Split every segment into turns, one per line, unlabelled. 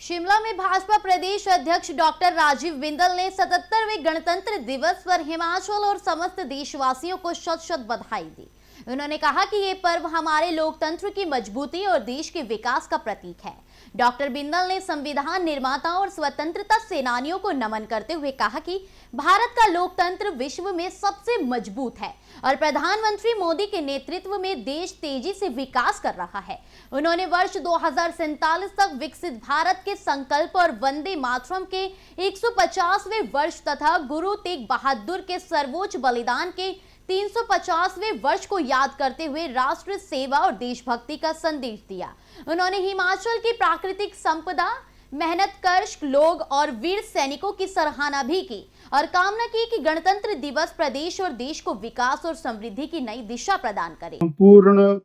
शिमला में भाजपा प्रदेश अध्यक्ष डॉक्टर राजीव बिंदल ने 77वें गणतंत्र दिवस पर हिमाचल और समस्त देशवासियों को शत शत बधाई दी। उन्होंने कहा कि ये पर्व हमारे लोकतंत्र की मजबूती और देश के विकास का प्रतीक है। डॉक्टर बिंदल ने संविधान निर्माताओं और स्वतंत्रता सेनानियों को नमन करते हुए कहा कि भारत का लोकतंत्र विश्व में सबसे मजबूत है और प्रधानमंत्री मोदी के नेतृत्व में देश तेजी से विकास कर रहा है। उन्होंने वर्ष 2047 तक विकसित भारत के संकल्प और वंदे मातरम के 150वें वर्ष तथा गुरु तेग बहादुर के सर्वोच्च बलिदान के 350वें वर्ष को याद करते हुए राष्ट्र सेवा और देशभक्ति का संदेश दिया। उन्होंने हिमाचल की प्राकृतिक संपदा, मेहनतकश लोग और वीर सैनिकों की सराहना भी की और कामना की कि गणतंत्र दिवस प्रदेश और देश को विकास और समृद्धि की नई दिशा प्रदान करे।
संपूर्ण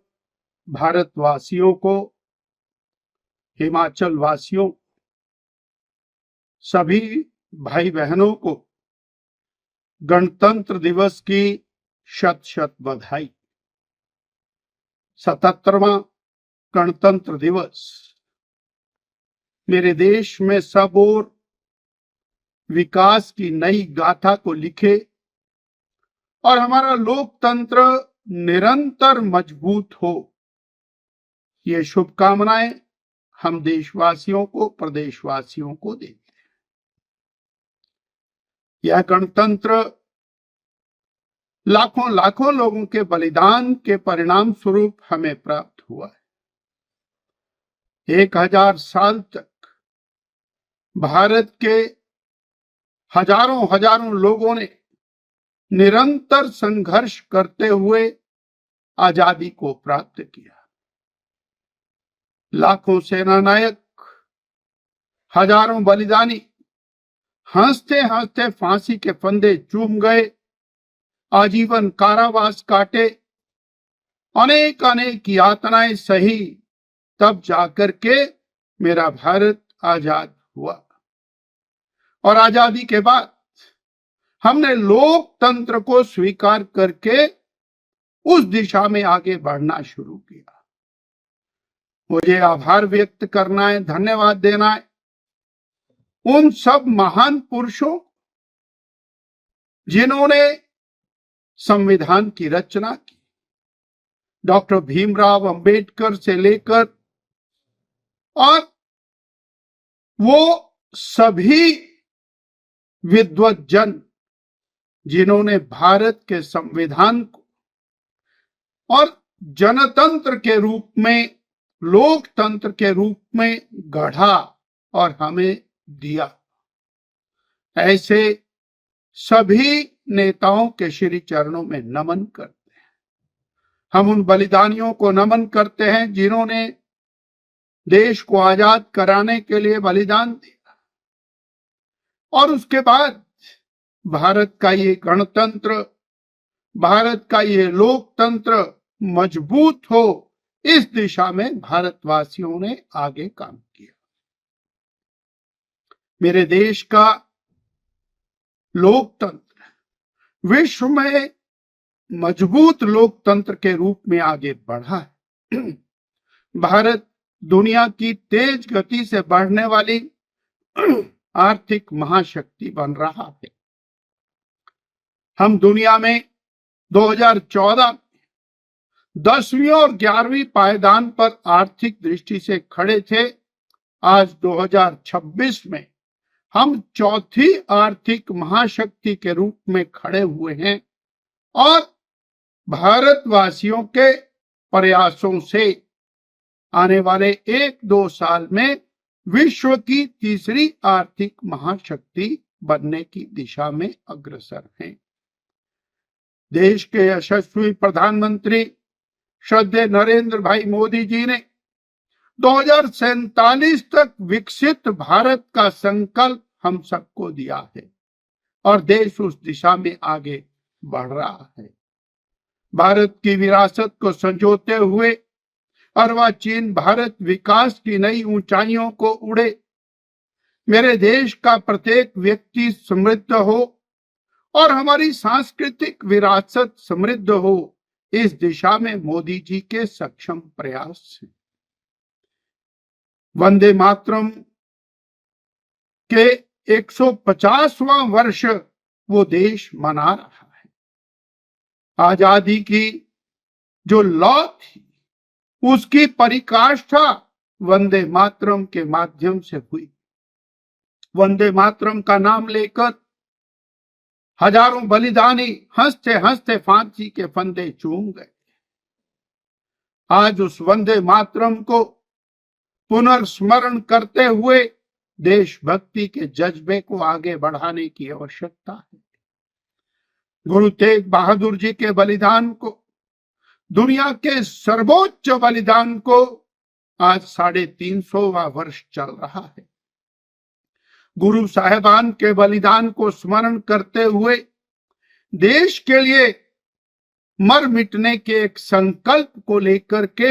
भारतवासियों को, हिमाचल वासियों, सभी भाई बहनों को गणतंत्र दिवस की शत शत बधाई। 77वां गणतंत्र दिवस मेरे देश में सब ओर विकास की नई गाथा को लिखे और हमारा लोकतंत्र निरंतर मजबूत हो, ये शुभकामनाएं हम देशवासियों को, प्रदेशवासियों को देते हैं। यह गणतंत्र लाखों लाखों लोगों के बलिदान के परिणाम स्वरूप हमें प्राप्त हुआ है। 1000 साल तक भारत के हजारों हजारों लोगों ने निरंतर संघर्ष करते हुए आजादी को प्राप्त किया। लाखों सेना नायक, हजारों बलिदानी हंसते हंसते फांसी के फंदे चूम गए, आजीवन कारावास काटे, अनेक अनेक यातनाएं सही, तब जाकर के मेरा भारत आजाद हुआ। और आजादी के बाद हमने लोकतंत्र को स्वीकार करके उस दिशा में आगे बढ़ना शुरू किया। मुझे आभार व्यक्त करना है, धन्यवाद देना है उन सब महान पुरुषों जिन्होंने संविधान की रचना की। डॉक्टर भीमराव अंबेडकर से लेकर और वो सभी विद्वत जन जिन्होंने भारत के संविधान को और जनतंत्र के रूप में, लोकतंत्र के रूप में गढ़ा और हमें दिया। ऐसे सभी नेताओं के श्री चरणों में नमन करते हैं। हम उन बलिदानियों को नमन करते हैं जिन्होंने देश को आजाद कराने के लिए बलिदान दिया और उसके बाद भारत का ये गणतंत्र, भारत का ये लोकतंत्र मजबूत हो, इस दिशा में भारतवासियों ने आगे काम किया। मेरे देश का लोकतंत्र विश्व में मजबूत लोकतंत्र के रूप में आगे बढ़ा है। भारत दुनिया की तेज गति से बढ़ने वाली आर्थिक महाशक्ति बन रहा है। हम दुनिया में 2014 10वीं और 11वीं पायदान पर आर्थिक दृष्टि से खड़े थे। आज 2026 में हम चौथी आर्थिक महाशक्ति के रूप में खड़े हुए हैं और भारतवासियों के प्रयासों से आने वाले 1-2 साल में विश्व की तीसरी आर्थिक महाशक्ति बनने की दिशा में अग्रसर हैं। देश के यशस्वी प्रधानमंत्री श्रद्धेय नरेंद्र भाई मोदी जी ने 2047 तक विकसित भारत का संकल्प हम सबको दिया है और देश उस दिशा में आगे बढ़ रहा है। भारत की विरासत को संजोते हुए अरवा चीन भारत विकास की नई ऊंचाइयों को उड़े। मेरे देश का प्रत्येक व्यक्ति समृद्ध हो और हमारी सांस्कृतिक विरासत समृद्ध हो, इस दिशा में मोदी जी के सक्षम प्रयास हैं। वंदे मातरम के 150वां वर्ष वो देश मना रहा है। आजादी की जो लौ थी उसकी परिकाष्ठा वंदे मातरम के माध्यम से हुई। वंदे मातरम का नाम लेकर हजारों बलिदानी हंसते हंसते फांसी के फंदे चूम गए। आज उस वंदे मातरम को पुनर्स्मरण करते हुए देशभक्ति के जज्बे को आगे बढ़ाने की आवश्यकता है। गुरु तेग बहादुर जी के बलिदान को, दुनिया के सर्वोच्च बलिदान को आज 350वां वर्ष चल रहा है। गुरु साहिबान के बलिदान को स्मरण करते हुए देश के लिए मर मिटने के एक संकल्प को लेकर के